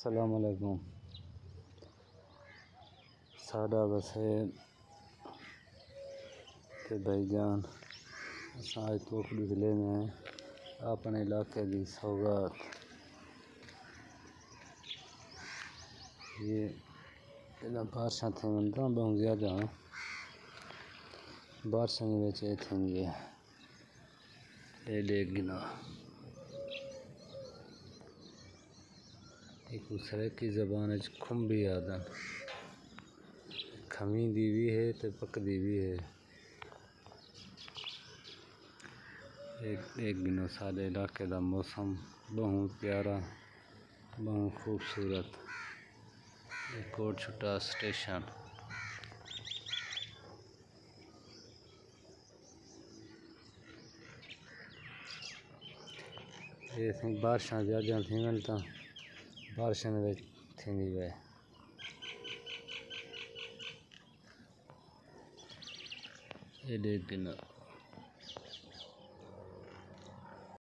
अस्सलाम वालेकुम। साडा वसैल ते भाईजान असां आज तोकड़ी जिले में अपने इलाके की सौगात। ये बारिशा थे मनता बहुत ज़्यादा बारिशा थी ये गिना एक दूसरे की ज़बान खुम्बी आदन खमी दी भी है तो पकदी भी है। एक गिनो सारे इलाके का मौसम बहुत प्यारा बहुत खूबसूरत। कोट छुट्टा स्टेशन ये बारिशा ज़्यादा थी तो बारिश थी वे ये देख